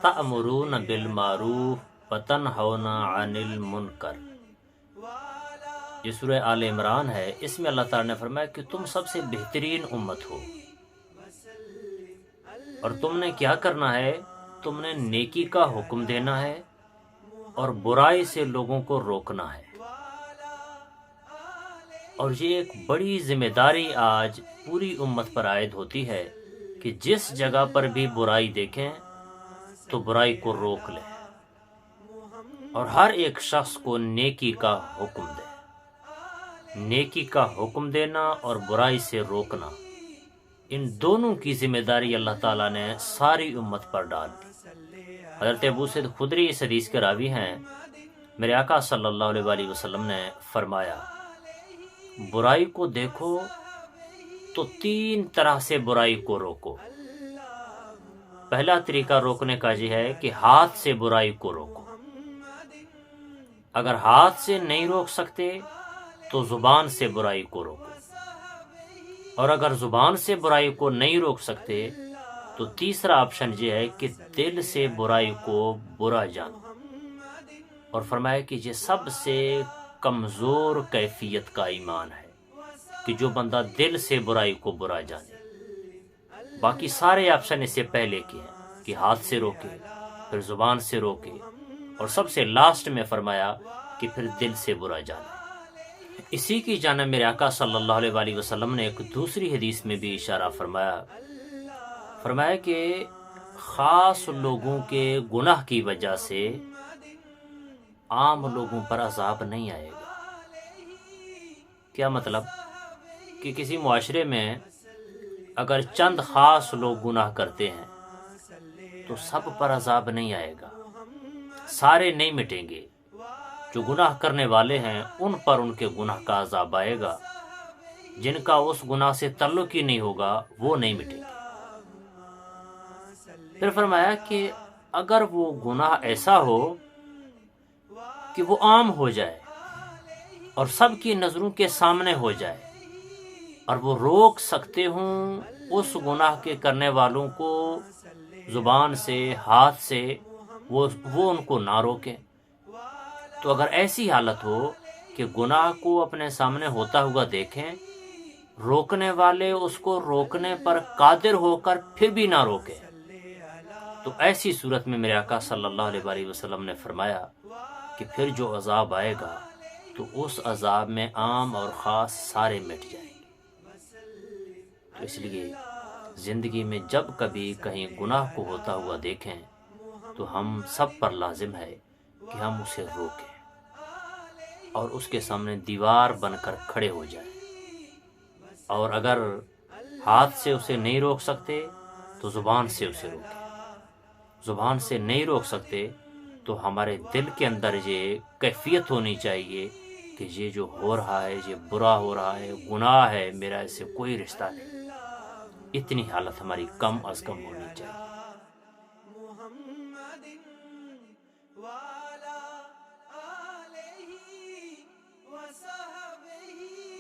تأمرون بالمعروف وتنہون عن المنکر، یہ سورہ آل عمران ہے۔ اس میں اللہ تعالیٰ نے فرمایا کہ تم سب سے بہترین امت ہو، اور تم نے کیا کرنا ہے؟ تم نے نیکی کا حکم دینا ہے اور برائی سے لوگوں کو روکنا ہے۔ اور یہ ایک بڑی ذمہ داری آج پوری امت پر عائد ہوتی ہے کہ جس جگہ پر بھی برائی دیکھیں تو برائی کو روک لیں اور ہر ایک شخص کو نیکی کا حکم دیں۔ نیکی کا حکم دینا اور برائی سے روکنا، ان دونوں کی ذمہ داری اللہ تعالیٰ نے ساری امت پر ڈال دی۔ حضرت ابو سعید خدری اس حدیث کے راوی ہیں، میرے آقا صلی اللہ علیہ وآلہ وسلم نے فرمایا، برائی کو دیکھو تو تین طرح سے برائی کو روکو۔ پہلا طریقہ روکنے کا یہ ہے کہ ہاتھ سے برائی کو روکو۔ اگر ہاتھ سے نہیں روک سکتے تو زبان سے برائی کو روکو، اور اگر زبان سے برائی کو نہیں روک سکتے تو تیسرا آپشن یہ ہے کہ دل سے برائی کو برا جانو۔ اور فرمایا کہ یہ سب سے کمزور کیفیت کا ایمان ہے کہ جو بندہ دل سے برائی کو برا جانے۔ باقی سارے آپشن اس سے پہلے کے ہیں کہ ہاتھ سے روکے، پھر زبان سے روکے، اور سب سے لاسٹ میں فرمایا کہ پھر دل سے برا جانے۔ اسی کی جانب میرے آقا صلی اللہ علیہ وآلہ وسلم نے ایک دوسری حدیث میں بھی اشارہ فرمایا کہ خاص لوگوں کے گناہ کی وجہ سے عام لوگوں پر عذاب نہیں آئے گا۔ کیا مطلب؟ کہ کسی معاشرے میں اگر چند خاص لوگ گناہ کرتے ہیں تو سب پر عذاب نہیں آئے گا، سارے نہیں مٹیں گے۔ جو گناہ کرنے والے ہیں ان پر ان کے گناہ کا عذاب آئے گا، جن کا اس گناہ سے تعلق ہی نہیں ہوگا وہ نہیں مٹیں گے۔ پھر فرمایا کہ اگر وہ گناہ ایسا ہو کہ وہ عام ہو جائے اور سب کی نظروں کے سامنے ہو جائے، اور وہ روک سکتے ہوں اس گناہ کے کرنے والوں کو زبان سے، ہاتھ سے، وہ ان کو نہ روکیں، تو اگر ایسی حالت ہو کہ گناہ کو اپنے سامنے ہوتا ہوا دیکھیں، روکنے والے اس کو روکنے پر قادر ہو کر پھر بھی نہ روکیں، تو ایسی صورت میں میرے آقا صلی اللہ علیہ وآلہ وسلم نے فرمایا کہ پھر جو عذاب آئے گا تو اس عذاب میں عام اور خاص سارے مٹ جائیں گے۔ تو اس لیے زندگی میں جب کبھی کہیں گناہ کو ہوتا ہوا دیکھیں تو ہم سب پر لازم ہے کہ ہم اسے روکیں اور اس کے سامنے دیوار بن کر کھڑے ہو جائیں، اور اگر ہاتھ سے اسے نہیں روک سکتے تو زبان سے اسے روکیں۔ زبان سے نہیں روک سکتے تو ہمارے دل کے اندر یہ کیفیت ہونی چاہیے کہ یہ جو ہو رہا ہے یہ برا ہو رہا ہے، گناہ ہے، میرا اس سے کوئی رشتہ نہیں۔ اتنی حالت ہماری کم از کم ہونی چاہیے۔